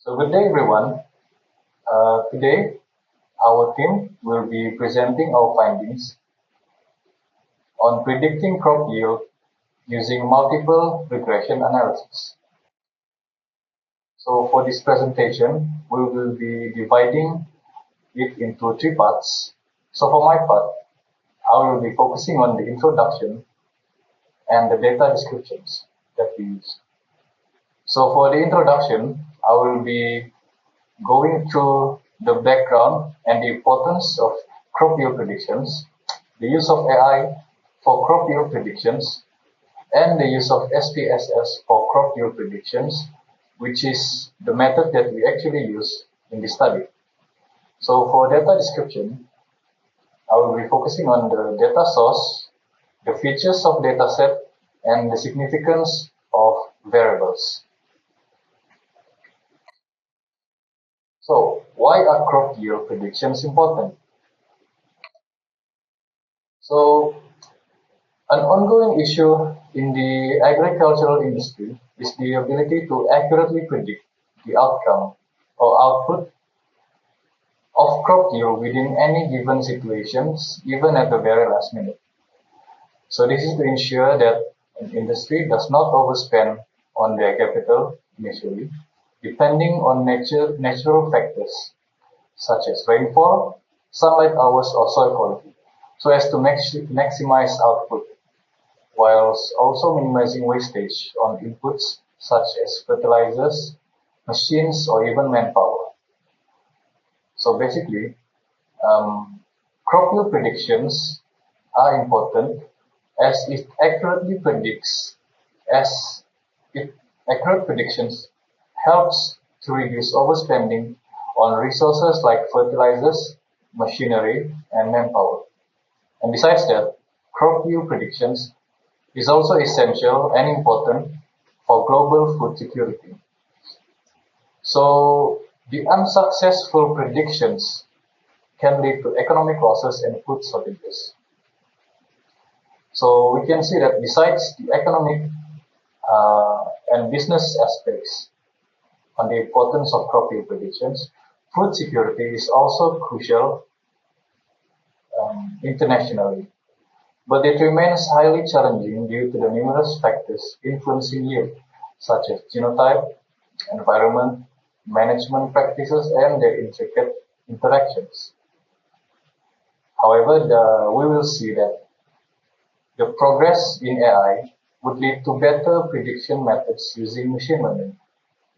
So good day everyone. Today our team will be presenting our findings on predicting crop yield using multiple regression analysis. So for this presentation, we will be dividing it into three parts. So for my part, I will be focusing on the introduction and the data descriptions that we use. So for the introduction, I will be going through the background and the importance of crop yield predictions, the use of AI for crop yield predictions, and the use of SPSS for crop yield predictions, which is the method that we actually use in this study. So for data description, I will be focusing on the data source, the features of dataset, and the significance of variables. So, why are crop yield predictions important? So, an ongoing issue in the agricultural industry is the ability to accurately predict the outcome or output of crop yield within any given situations, even at the very last minute. So, this is to ensure that an industry does not overspend on their capital initially, depending on natural factors such as rainfall, sunlight hours, or soil quality, so as to maximize output, whilst also minimizing wastage on inputs such as fertilizers, machines, or even manpower. So basically, crop yield predictions are important as it accurately predicts, as accurate predictions helps to reduce overspending on resources like fertilizers, machinery, and manpower. And besides that, crop yield predictions is also essential and important for global food security. So the unsuccessful predictions can lead to economic losses and food shortages. So we can see that besides the economic and business aspects on the importance of crop yield predictions, food security is also crucial internationally, but it remains highly challenging due to the numerous factors influencing yield, such as genotype, environment, management practices, and their intricate interactions. However, we will see that the progress in AI would lead to better prediction methods using machine learning,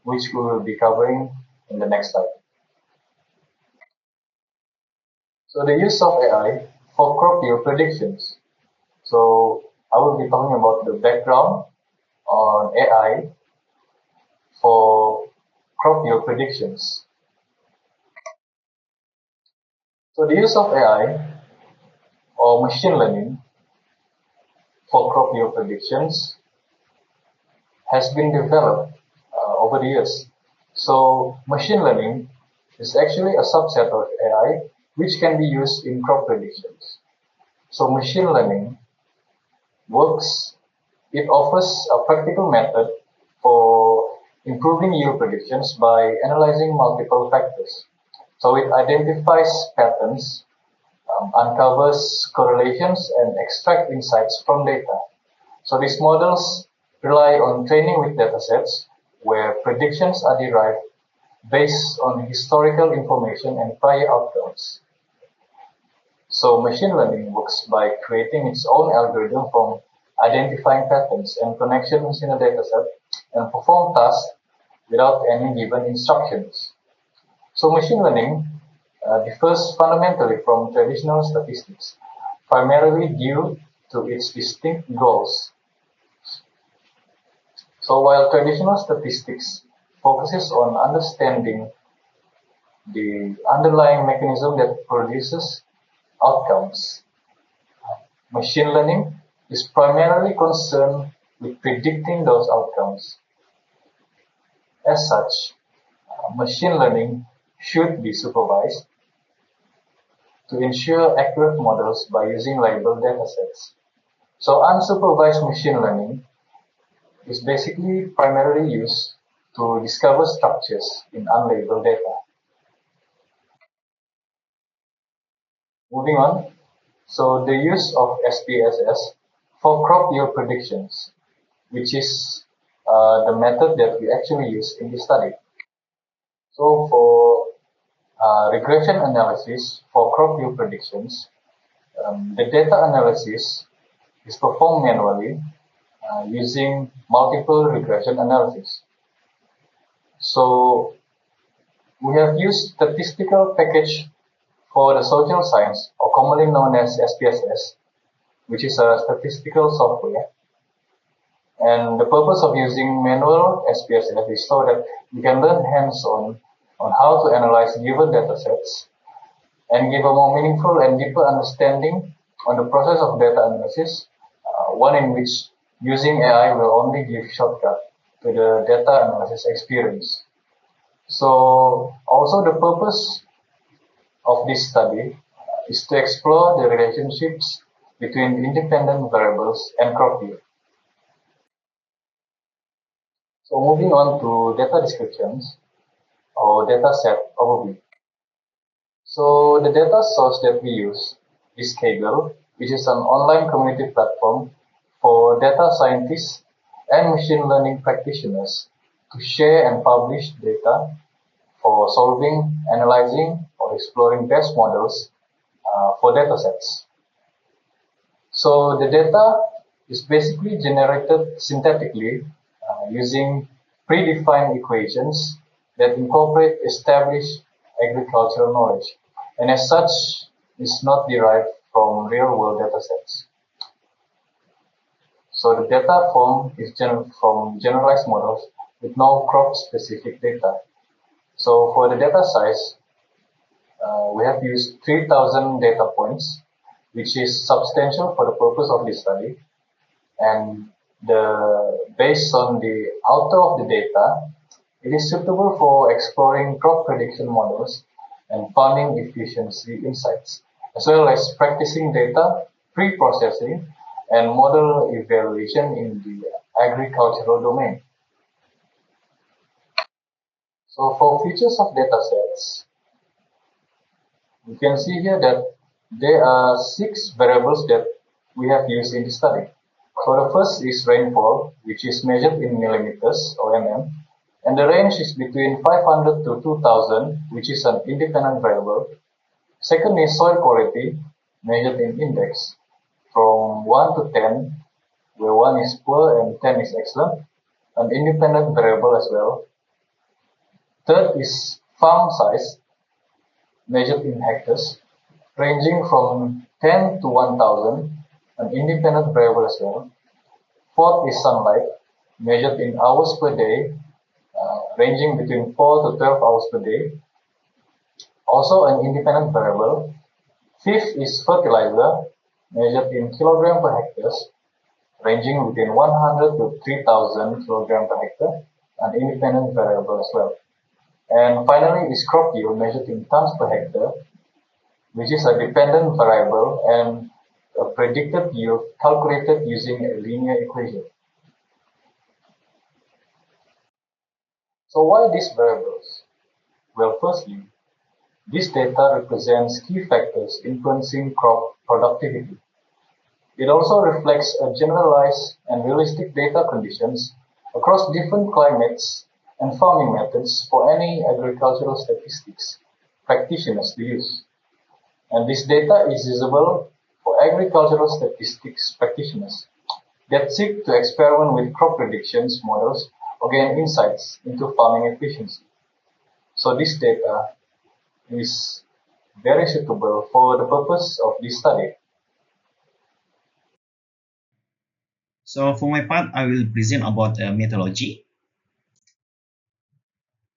which we will be covering in the next slide. So the use of AI for crop yield predictions. So I will be talking about the background on AI for crop yield predictions. So the use of AI or machine learning for crop yield predictions has been developed over the years. So machine learning is actually a subset of AI which can be used in crop predictions. So machine learning it offers a practical method for improving yield predictions by analyzing multiple factors. So it identifies patterns, uncovers correlations, and extracts insights from data. So these models rely on training with datasets where predictions are derived based on historical information and prior outcomes. So machine learning works by creating its own algorithm from identifying patterns and connections in a dataset and perform tasks without any given instructions. So machine learning differs fundamentally from traditional statistics, primarily due to its distinct goals. So while traditional statistics focuses on understanding the underlying mechanism that produces outcomes, machine learning is primarily concerned with predicting those outcomes. As such, machine learning should be supervised to ensure accurate models by using labeled datasets. So unsupervised machine learning is basically primarily used to discover structures in unlabeled data. Moving on, so the use of SPSS for crop yield predictions, which is the method that we actually use in this study. So for regression analysis for crop yield predictions, the data analysis is performed manually using multiple regression analysis. So we have used statistical package for the social science, or commonly known as SPSS, which is a statistical software. And the purpose of using manual SPSS is so that you can learn hands-on on how to analyze given datasets and give a more meaningful and deeper understanding on the process of data analysis, one in which using AI will only give shortcut to the data analysis experience. So also the purpose of this study is to explore the relationships between independent variables and crop yield. So moving on to data descriptions or dataset overview. So the data source that we use is Kaggle, which is an online community platform for data scientists and machine learning practitioners to share and publish data for solving, analyzing, or exploring best models for datasets. So the data is basically generated synthetically using predefined equations that incorporate established agricultural knowledge, and as such is not derived from real-world datasets. So the data form is from generalized models with no crop-specific data. So for the data size, we have used 3,000 data points, which is substantial for the purpose of this study. And based on the author of the data, it is suitable for exploring crop prediction models and farming efficiency insights, as well as practicing data pre-processing and model evaluation in the agricultural domain. So for features of datasets, you can see here that there are 6 variables that we have used in the study. So the first is rainfall, which is measured in millimeters or mm, and the range is between 500 to 2000, which is an independent variable. Second is soil quality, measured in index, from 1 to 10, where 1 is poor and 10 is excellent, an independent variable as well. Third is farm size, measured in hectares, ranging from 10 to 1000, an independent variable as well. Fourth is sunlight, measured in hours per day, ranging between 4 to 12 hours per day, also an independent variable. Fifth is fertilizer, measured in kilogram per hectares, ranging between 100 to 3000 kilogram per hectare, an independent variable as well. And finally is crop yield, measured in tons per hectare, which is a dependent variable and a predicted yield calculated using a linear equation. So why these variables? Well, firstly, this data represents key factors influencing crop productivity. It also reflects a generalized and realistic data conditions across different climates and farming methods for any agricultural statistics practitioners to use. And this data is usable for agricultural statistics practitioners that seek to experiment with crop predictions models or gain insights into farming efficiency. So this data is very suitable for the purpose of this study. So for my part, I will present about methodology.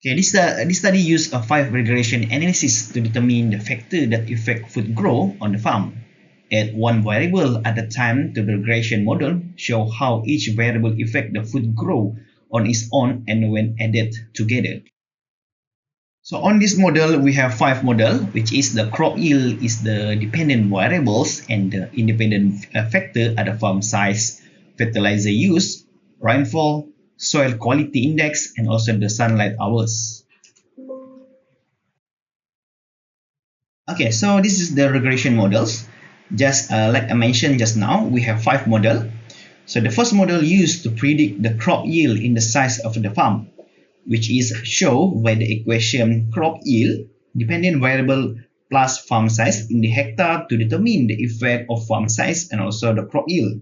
Okay, this study used a 5 regression analysis to determine the factor that affect food growth on the farm. Add 1 variable at a time to the regression model, show how each variable affect the food growth on its own and when added together. So on this model, we have 5 model, which is the crop yield is the dependent variables and the independent factor are the farm size, fertilizer use, rainfall, soil quality index, and also the sunlight hours. Okay, so this is the regression models. Just like I mentioned just now, we have 5 models. So the first model used to predict the crop yield in the size of the farm, which is shown by the equation crop yield dependent variable plus farm size in the hectare to determine the effect of farm size and also the crop yield.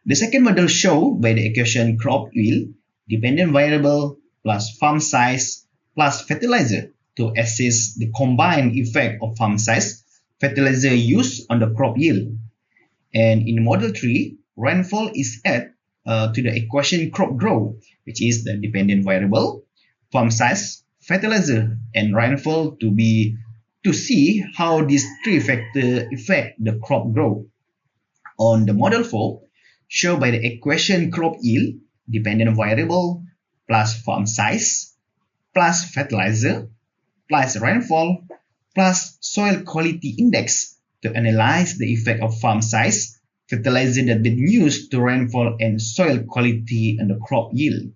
The second model shown by the equation crop yield dependent variable plus farm size plus fertilizer to assess the combined effect of farm size, fertilizer use on the crop yield. And in model 3, rainfall is added to the equation crop growth, which is the dependent variable, farm size, fertilizer, and rainfall to see how these 3 factors affect the crop growth. On the model 4, shown by the equation crop yield, dependent variable, plus farm size, plus fertilizer, plus rainfall, plus soil quality index to analyze the effect of farm size, fertilizer that been used to rainfall and soil quality and the crop yield.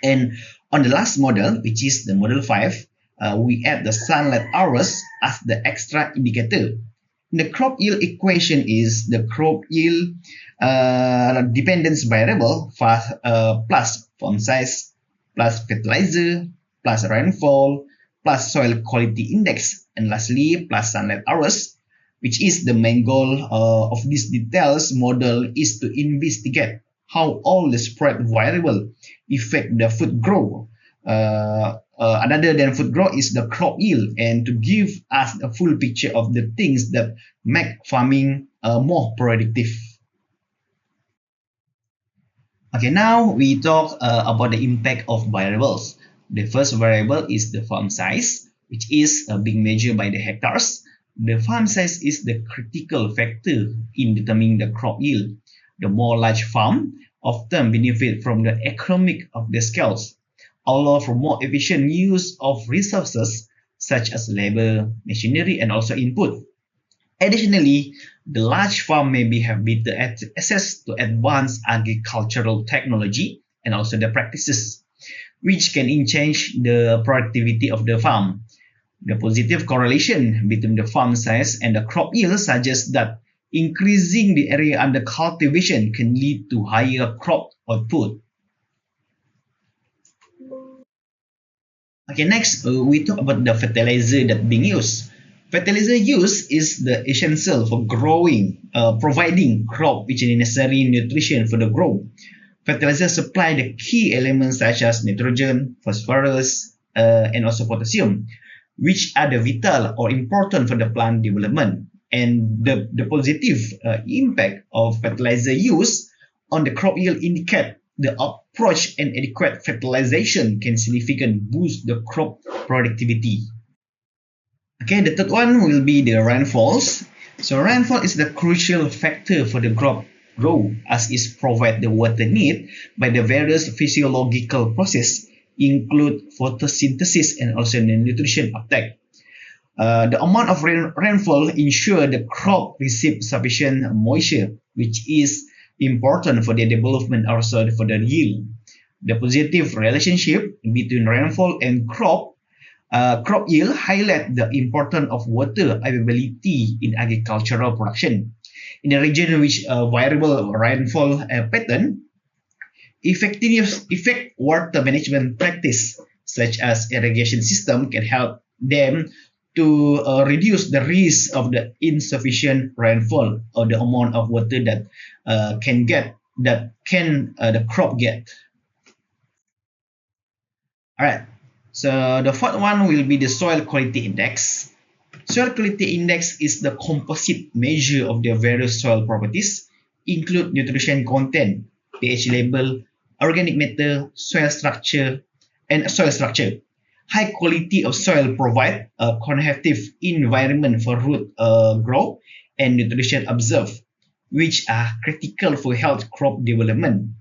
And on the last model, which is the model 5, we add the sunlight hours as the extra indicator. The crop yield equation is the crop yield dependence variable plus farm size, plus fertilizer, plus rainfall, plus soil quality index, and lastly plus sunlight hours, which is the main goal of this details model is to investigate how all the spread variable affect the food growth. Other than food growth is the crop yield, and to give us a full picture of the things that make farming more productive. Okay, now we talk about the impact of variables. The first variable is the farm size, which is being measured by the hectares. The farm size is the critical factor in determining the crop yield. The more large farm often benefit from the economic of the scales, allow for more efficient use of resources such as labor, machinery, and also input. Additionally, the large farm maybe have better access to advanced agricultural technology and also the practices, which can change the productivity of the farm. The positive correlation between the farm size and the crop yield suggests that increasing the area under cultivation can lead to higher crop output. Okay, next we talk about the fertilizer that being used. Fertilizer use is the essential for growing, providing crop which is necessary nutrition for the growth. Fertilizer supply the key elements such as nitrogen, phosphorus, and also potassium, which are the vital or important for the plant development. And the positive impact of fertilizer use on the crop yield indicate the approach and adequate fertilization can significantly boost the crop productivity. Okay, the third one will be the rainfalls. So rainfall is the crucial factor for the crop growth as it provides the water need by the various physiological processes include photosynthesis and also the nutrition uptake. The amount of rainfall ensure the crop receives sufficient moisture, which is important for the development also for the yield. The positive relationship between rainfall and crop yield highlight the importance of water availability in agricultural production. In a region which variable rainfall pattern, effective water management practice such as irrigation system can help them to reduce the risk of the insufficient rainfall or the amount of water that the crop get. All right. So the fourth one will be the soil quality index. Soil quality index is the composite measure of the various soil properties, include nutrition content, pH level, organic matter, soil structure. High quality of soil provide a conducive environment for root growth and nutrition observed, which are critical for health crop development.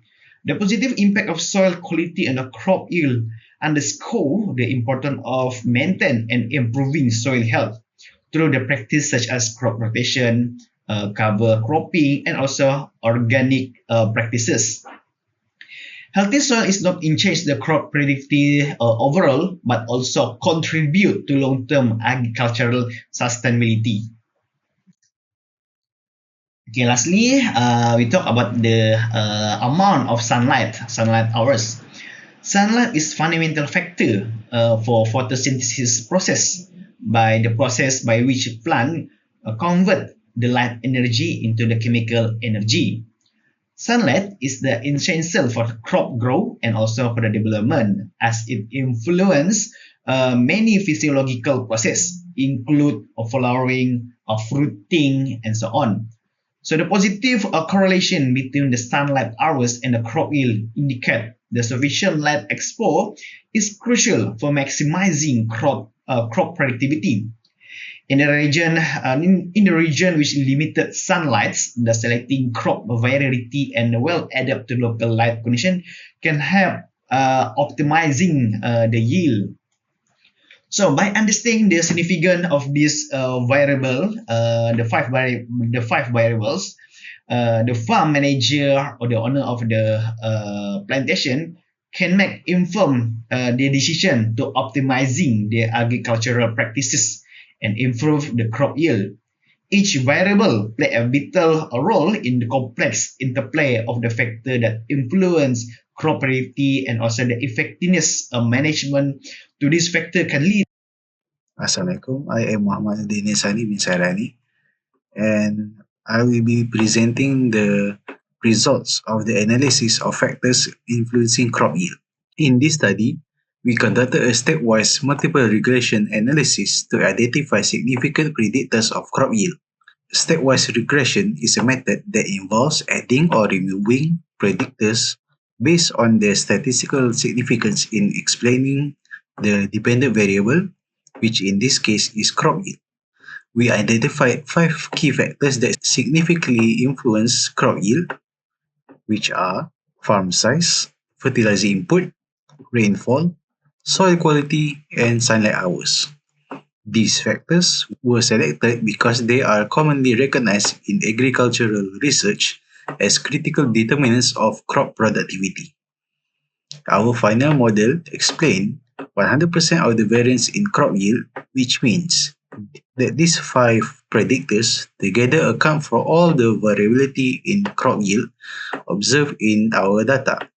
The positive impact of soil quality on the crop yield underscore the importance of maintaining and improving soil health through the practice such as crop rotation, cover cropping, and also organic practices. Healthy soil is not in change the crop productivity overall, but also contribute to long-term agricultural sustainability. Okay, lastly, we talk about the amount of sunlight hours. Sunlight is fundamental factor for photosynthesis process by the process by which plant convert the light energy into the chemical energy. Sunlight is the essential for crop growth and also for the development as it influence many physiological process include flowering, fruiting, and so on. So the positive correlation between the sunlight hours and the crop yield indicate the sufficient light exposure is crucial for maximizing crop productivity. In the region which limited sunlight, the selecting crop variety and well adapted to local light condition can help optimizing the yield. So by understanding the significance of this variable, the five variables, the farm manager or the owner of the plantation can make informed the decision to optimizing their agricultural practices and improve the crop yield. Each variable play a vital role in the complex interplay of the factor that influence crop productivity and also the effectiveness of management to this factor can lead. Assalamualaikum. I am Muhammad Nurdaniel bin Sairani, and I will be presenting the results of the analysis of factors influencing crop yield. In this study, we conducted a stepwise multiple regression analysis to identify significant predictors of crop yield. Stepwise regression is a method that involves adding or removing predictors based on their statistical significance in explaining the dependent variable, which in this case is crop yield. We identified 5 key factors that significantly influence crop yield, which are farm size, fertilizer input, rainfall, soil quality, and sunlight hours. These factors were selected because they are commonly recognized in agricultural research as critical determinants of crop productivity. Our final model explained 100% of the variance in crop yield, which means that these 5 predictors together account for all the variability in crop yield observed in our data.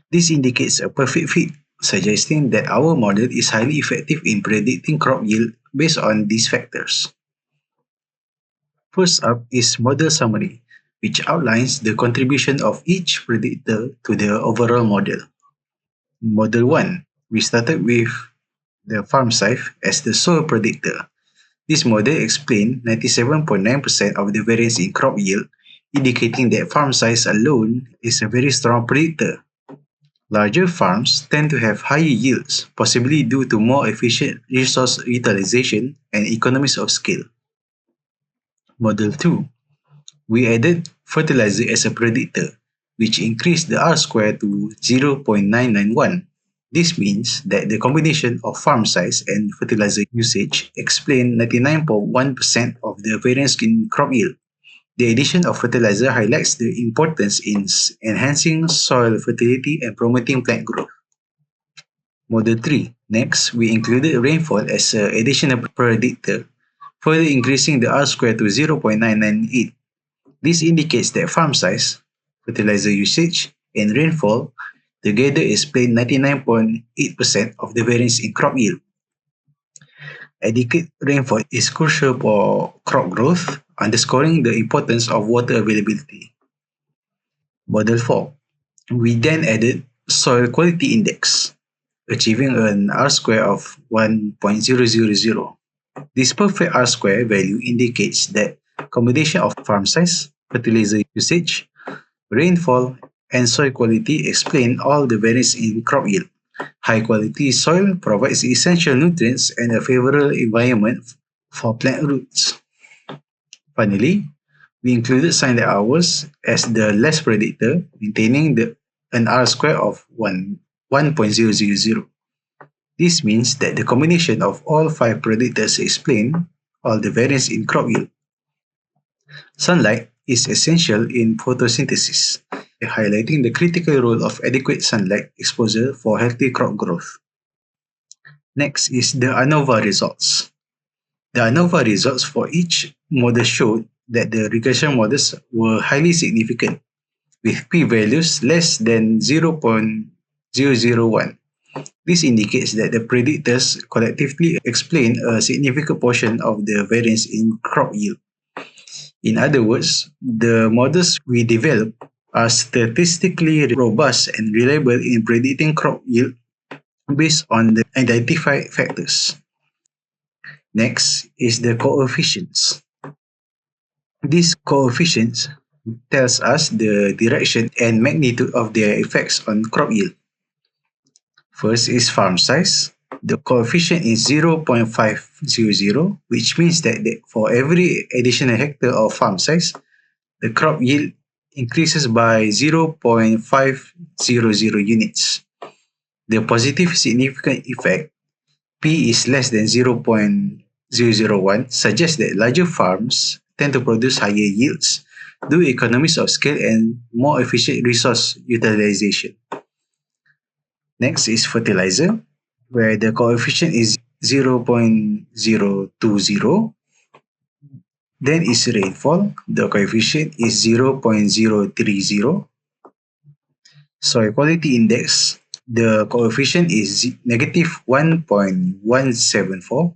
This indicates a perfect fit, suggesting that our model is highly effective in predicting crop yield based on these factors. First up is model summary, which outlines the contribution of each predictor to the overall model. Model 1, we started with the farm size as the sole predictor. This model explained 97.9% of the variance in crop yield, indicating that farm size alone is a very strong predictor. Larger farms tend to have higher yields, possibly due to more efficient resource utilization and economies of scale. Model 2. We added fertilizer as a predictor, which increased the R-square to 0.991. This means that the combination of farm size and fertilizer usage explain 99.1% of the variance in crop yield. The addition of fertilizer highlights the importance in enhancing soil fertility and promoting plant growth. Model 3. Next, we included rainfall as an additional predictor, further increasing the R-square to 0.998. This indicates that farm size, fertilizer usage, and rainfall together explain 99.8% of the variance in crop yield. Adequate rainfall is crucial for crop growth, underscoring the importance of water availability. Model 4. We then added soil quality index, achieving an R-square of 1.000. This perfect R-square value indicates that combination of farm size, fertilizer usage, rainfall, and soil quality explain all the variance in crop yield. High-quality soil provides essential nutrients and a favorable environment for plant roots. Finally, we included sunlight hours as the last predictor, maintaining an R-square of 1.000. This means that the combination of all 5 predictors explain all the variance in crop yield. Sunlight is essential in photosynthesis, highlighting the critical role of adequate sunlight exposure for healthy crop growth. Next is the ANOVA results. The ANOVA results for each model showed that the regression models were highly significant, with p-values less than 0.001. This indicates that the predictors collectively explain a significant portion of the variance in crop yield. In other words, the models we develop are statistically robust and reliable in predicting crop yield based on the identified factors. Next is the coefficients. These coefficients tells us the direction and magnitude of their effects on crop yield. First is farm size. The coefficient is 0.500, which means that for every additional hectare of farm size, the crop yield increases by 0.500 units. The positive significant effect, P is less than 0.001, suggests that larger farms tend to produce higher yields, do economies of scale, and more efficient resource utilization. Next is fertilizer, where the coefficient is 0.020. Then is rainfall, the coefficient is 0.030. Soil quality index, the coefficient is negative 1.174,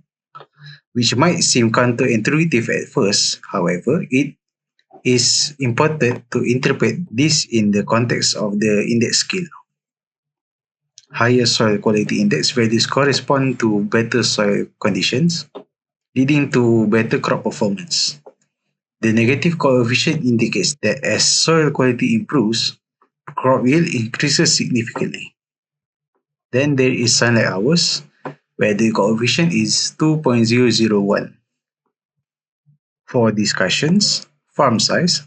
which might seem counterintuitive at first. However, it is important to interpret this in the context of the index scale. Higher soil quality index values correspond to better soil conditions, leading to better crop performance. The negative coefficient indicates that as soil quality improves, crop yield increases significantly. Then there is sunlight hours, where the coefficient is 2.001. For discussions, farm size,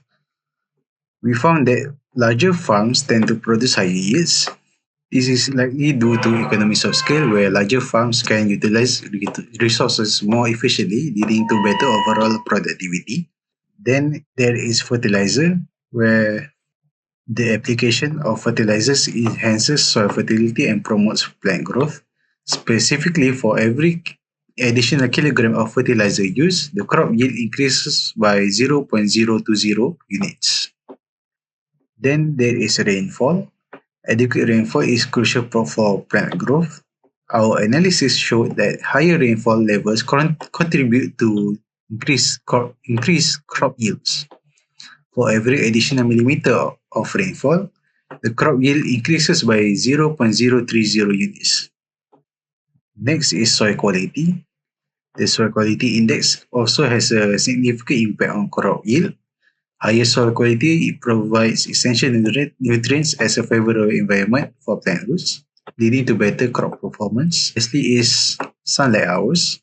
we found that larger farms tend to produce higher yields. This is likely due to economies of scale, where larger farms can utilize resources more efficiently, leading to better overall productivity. Then there is fertilizer, where the application of fertilizers enhances soil fertility and promotes plant growth. Specifically, for every additional kilogram of fertilizer used, the crop yield increases by 0.020 units. Then there is rainfall. Adequate rainfall is crucial for plant growth. Our analysis showed that higher rainfall levels contribute to increased crop yields. For every additional millimeter of rainfall, the crop yield increases by 0.030 units. Next is soil quality. The soil quality index also has a significant impact on crop yield. Higher soil quality provides essential nutrients as a favorable environment for plant roots, leading to better crop performance. Lastly is sunlight hours.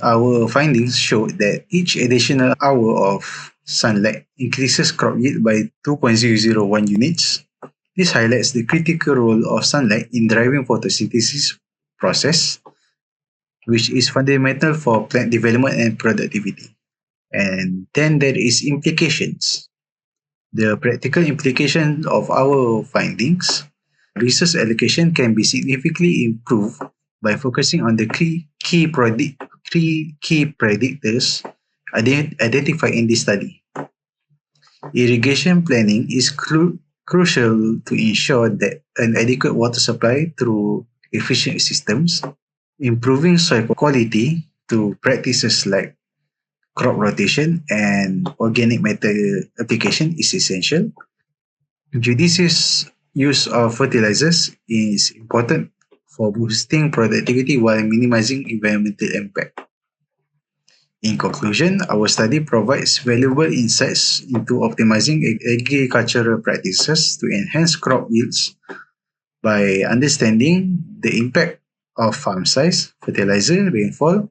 Our findings showed that each additional hour of sunlight increases crop yield by 2.001 units. This highlights the critical role of sunlight in driving photosynthesis process, which is fundamental for plant development and productivity. And then there is implications. The practical implication of our findings, resource allocation can be significantly improved by focusing on the key predictors identified in this study. Irrigation planning is crucial to ensure that an adequate water supply through efficient systems. Improving soil quality through practices like crop rotation and organic matter application is essential. Judicious use of fertilizers is important for boosting productivity while minimizing environmental impact. In conclusion, our study provides valuable insights into optimizing agricultural practices to enhance crop yields. By understanding the impact of farm size, fertilizer, rainfall,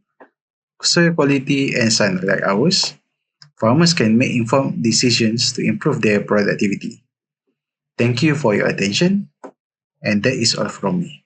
soil quality, and sunlight hours, farmers can make informed decisions to improve their productivity. Thank you for your attention, and that is all from me.